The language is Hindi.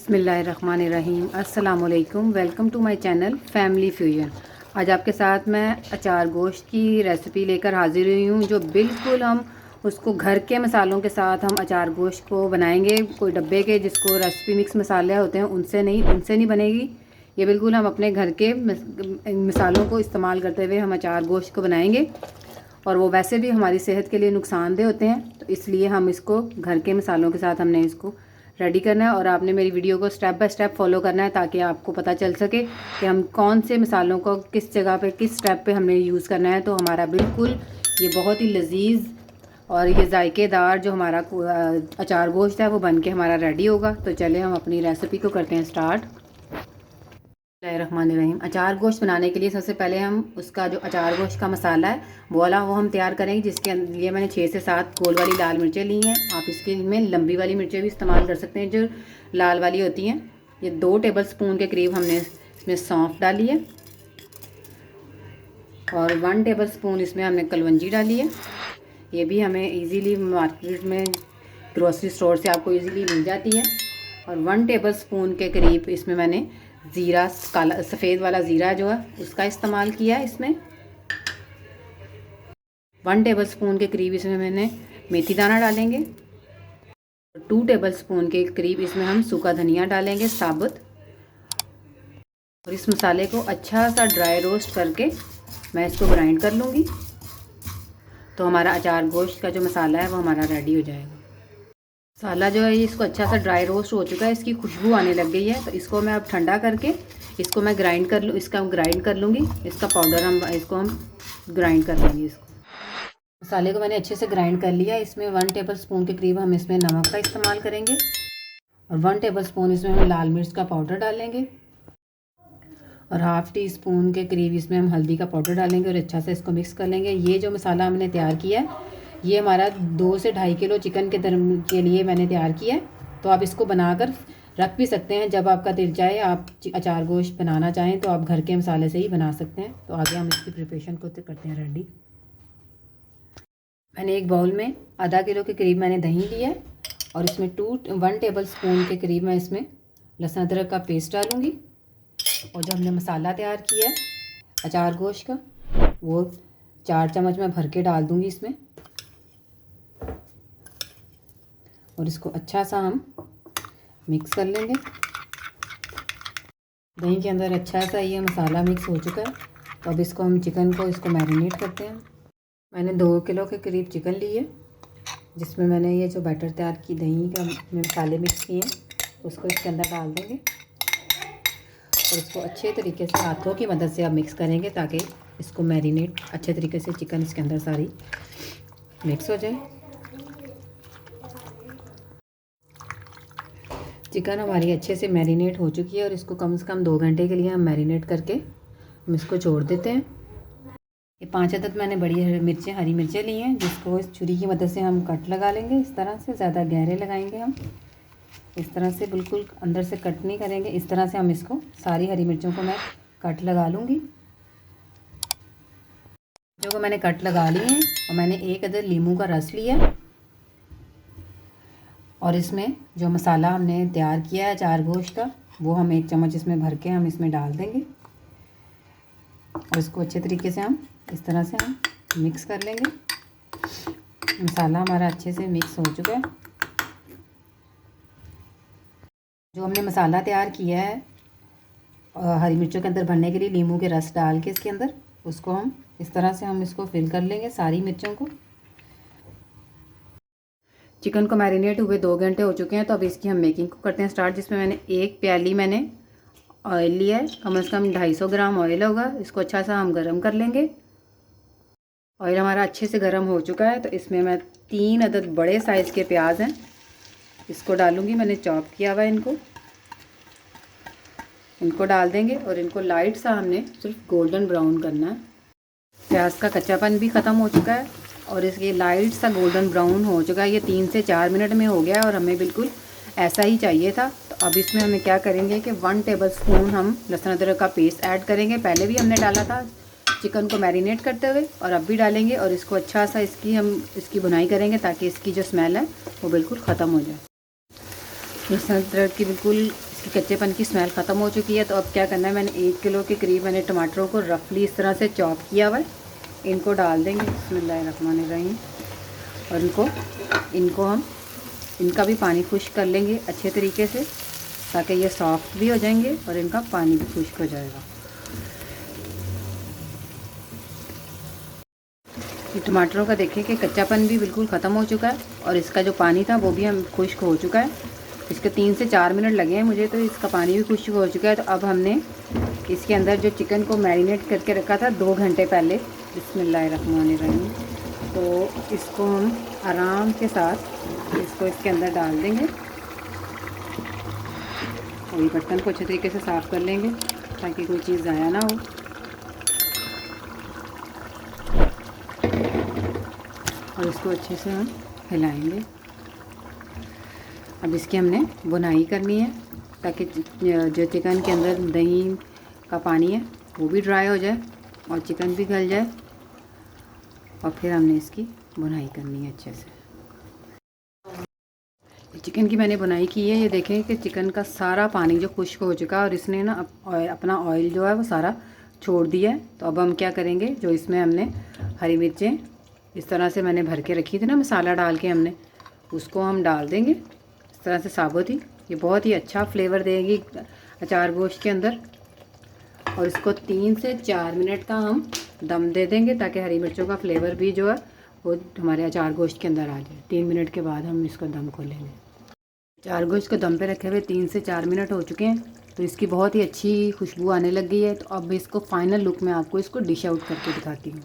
बिस्मिल्लाहिर्रहमानिर्रहीम। अस्सलाम वालेकुम। Welcome to my channel Family Fusion. आज आपके साथ मैं अचार गोश्त की रेसिपी लेकर हाजिर हुई हूँ, जो बिल्कुल हम उसको घर के मसालों के साथ हम अचार गोश्त को बनाएंगे। कोई डब्बे के जिसको रेसिपी मिक्स मसाले होते हैं उनसे नहीं बनेगी। ये बिल्कुल हम अपने घर के मसालों को इस्तेमाल करते हुए हम अचार गोश्त को बनाएंगे, और वो वैसे भी हमारी सेहत के लिए नुकसानदेह होते हैं, तो इसलिए हम इसको घर के मसालों के साथ हमने इसको रेडी करना है। और आपने मेरी वीडियो को स्टेप बाय स्टेप फॉलो करना है, ताकि आपको पता चल सके कि हम कौन से मसालों को किस जगह पे किस स्टेप पे हमने यूज़ करना है। तो हमारा बिल्कुल ये बहुत ही लजीज और ये जायकेदार जो हमारा अचार गोश्त है वो बन के हमारा रेडी होगा। तो चले हम अपनी रेसिपी को करते हैं स्टार्ट। बिस्मिल्लाहिर्रहमानिर्रहीम। अचार गोश्त बनाने के लिए सबसे पहले हम उसका जो अचार गोश्त का मसाला है वो हम तैयार करेंगे, जिसके लिए मैंने 6 से 7 गोल वाली लाल मिर्चें ली हैं। आप इसके में लंबी वाली मिर्चें भी इस्तेमाल कर सकते हैं जो लाल वाली होती हैं। ये 2 टेबल स्पून के करीब हमने इसमें सौंफ डाली है, और 1 टेबल स्पून इसमें हमने कलवंजी डाली है। ये भी हमें ईज़िली मार्केट में ग्रोसरी स्टोर से आपको ईज़िली मिल जाती है। और 1 टेबल स्पून के करीब इसमें मैंने ज़ीरा, काला सफ़ेद वाला ज़ीरा जो है उसका इस्तेमाल किया है। इसमें 1 टेबल स्पून के करीब इसमें मैंने मेथी दाना डालेंगे। 2 टेबल स्पून के करीब इसमें हम सूखा धनिया डालेंगे साबुत। और इस मसाले को अच्छा सा ड्राई रोस्ट करके मैं इसको ग्राइंड कर लूँगी, तो हमारा अचार गोश्त का जो मसाला है वो हमारा रेडी हो जाएगा। मसाला जो है इसको अच्छा सा ड्राई रोस्ट हो चुका है, इसकी खुशबू आने लग गई है। तो इसको मैं अब ठंडा करके इसको मैं ग्राइंड कर लूँगी। इसका पाउडर हम ग्राइंड कर लेंगे। इसको मसाले को मैंने अच्छे से ग्राइंड कर लिया। इसमें 1 टेबल स्पून के करीब हम इसमें नमक का इस्तेमाल करेंगे, और 1 टेबल स्पून इसमें हम लाल मिर्च का पाउडर डालेंगे, और हाफ़ टी स्पून के करीब इसमें हम हल्दी का पाउडर डालेंगे, और अच्छा से इसको मिक्स कर लेंगे। ये जो मसाला हमने तैयार किया है ये हमारा 2 से 2.5 किलो चिकन के लिए मैंने तैयार किया है। तो आप इसको बनाकर रख भी सकते हैं, जब आपका दिल चाहे आप अचार गोश्त बनाना चाहें तो आप घर के मसाले से ही बना सकते हैं। तो आगे हम इसकी प्रिपरेशन को करते हैं रेडी। मैंने एक बाउल में आधा किलो के करीब मैंने दही लिया है, और इसमें 1 टेबल स्पून के करीब मैं इसमें लहसुन अदरक का पेस्ट डालूँगी। और जो हमने मसाला तैयार किया है अचार गोश्त का वो 4 चम्मच मैं भर के डाल दूँगी इसमें, और इसको अच्छा सा हम मिक्स कर लेंगे। दही के अंदर अच्छा सा ये मसाला मिक्स हो चुका है। तो अब इसको हम चिकन को मैरिनेट करते हैं। मैंने 2 किलो के करीब चिकन ली है, जिसमें मैंने ये जो बैटर तैयार की दही का मसाले मिक्स किए हैं उसको इसके अंदर डाल देंगे, और इसको अच्छे तरीके से हाथों की मदद से आप मिक्स करेंगे, ताकि इसको मैरिनेट अच्छे तरीके से चिकन इसके अंदर सारी मिक्स हो जाए। चिकन हमारी अच्छे से मैरिनेट हो चुकी है, और इसको कम से कम 2 घंटे के लिए हम मैरिनेट करके हम इसको छोड़ देते हैं। ये 5 अदद मैंने हरी मिर्चें ली हैं, जिसको इस छुरी की मदद से हम कट लगा लेंगे। इस तरह से ज़्यादा गहरे लगाएंगे हम, इस तरह से बिल्कुल अंदर से कट नहीं करेंगे। इस तरह से हम इसको सारी हरी मिर्चों को मैं कट लगा लूँगी। जो मैंने कट लगा ली हैं, और मैंने 1 अदद नींबू का रस लिया है, और इसमें जो मसाला हमने तैयार किया है अचार गोश्त का वो हम 1 चम्मच इसमें भर के हम इसमें डाल देंगे, और इसको अच्छे तरीके से हम इस तरह से हम मिक्स कर लेंगे। मसाला हमारा अच्छे से मिक्स हो चुका है। जो हमने मसाला तैयार किया है हरी मिर्चों के अंदर भरने के लिए नींबू के रस डाल के इसके अंदर, उसको हम इस तरह से हम इसको फिल कर लेंगे सारी मिर्चों को। चिकन को मैरिनेट हुए 2 घंटे हो चुके हैं। तो अब इसकी हम मेकिंग को करते हैं स्टार्ट। जिसमें मैंने 1 प्याली ऑयल लिया है, कम से कम 250 ग्राम ऑयल होगा। इसको अच्छा सा हम गरम कर लेंगे। ऑयल हमारा अच्छे से गरम हो चुका है, तो इसमें मैं 3 अदद बड़े साइज़ के प्याज हैं इसको डालूँगी। मैंने चॉप किया हुआ है इनको डाल देंगे, और इनको लाइट सा हमने सिर्फ गोल्डन ब्राउन करना है। प्याज का कच्चापन भी ख़त्म हो चुका है, और इसके लाइट सा गोल्डन ब्राउन हो चुका है। ये 3 से 4 मिनट में हो गया है, और हमें बिल्कुल ऐसा ही चाहिए था। तो अब इसमें हमें क्या करेंगे कि 1 टेबल स्पून हम लहसुन अदरक का पेस्ट ऐड करेंगे। पहले भी हमने डाला था चिकन को मैरिनेट करते हुए, और अब भी डालेंगे, और इसको अच्छा सा इसकी भुनाई करेंगे, ताकि इसकी जो स्मेल है वो बिल्कुल ख़त्म हो जाए। लहसुन अदरक की बिल्कुल इसकी कच्चेपन की स्मेल ख़त्म हो चुकी है। तो अब क्या करना है, मैंने 1 किलो के करीब मैंने टमाटरों को रफली इस तरह से चॉप किया हुआ है, इनको डाल देंगे बिस्मिल्लाहिर्रहमानिर्रहीम। और इनको हम इनका भी पानी खुश्क कर लेंगे अच्छे तरीके से, ताकि ये सॉफ्ट भी हो जाएंगे और इनका पानी भी खुश्क हो जाएगा। ये टमाटरों का देखें कि कच्चापन भी बिल्कुल ख़त्म हो चुका है और इसका जो पानी था वो भी हम खुश्क हो चुका है। इसके 3 से 4 मिनट लगे हैं मुझे, तो इसका पानी भी खुश्क हो चुका है। तो अब हमने इसके अंदर जो चिकन को मैरिनेट करके रखा था 2 घंटे पहले, बिस्मिल्लाहिर्रहमानिर्रहीम, तो इसको हम आराम के साथ इसको इसके अंदर डाल देंगे और ये बर्तन को अच्छे तरीके से साफ़ कर लेंगे ताकि कोई चीज़ ज़ाया ना हो। और इसको अच्छे से हम हिलाएंगे। अब इसकी हमने बुनाई करनी है ताकि जो चिकन के अंदर दही का पानी है वो भी ड्राई हो जाए और चिकन भी गल जाए, और फिर हमने इसकी बुनाई करनी है अच्छे से। चिकन की मैंने बुनाई की है, ये देखें कि चिकन का सारा पानी जो खुश्क हो चुका है और इसने ना अपना ऑयल जो है वो सारा छोड़ दिया है। तो अब हम क्या करेंगे, जो इसमें हमने हरी मिर्चें इस तरह से मैंने भर के रखी थी ना मसाला डाल के, हमने उसको हम डाल देंगे इस तरह से साबुत ही। ये बहुत ही अच्छा फ्लेवर देगी अचार गोश्त के अंदर। और इसको 3 से 4 मिनट का हम दम दे देंगे ताकि हरी मिर्चों का फ्लेवर भी जो है वो हमारे अचार गोश्त के अंदर आ जाए। 3 मिनट के बाद हम इसको दम खोलेंगे। अचार गोश्त को दम पे रखे हुए 3 से 4 मिनट हो चुके हैं, तो इसकी बहुत ही अच्छी खुशबू आने लग गई है। तो अब इसको फाइनल लुक में आपको इसको डिश आउट करके दिखाती हूँ।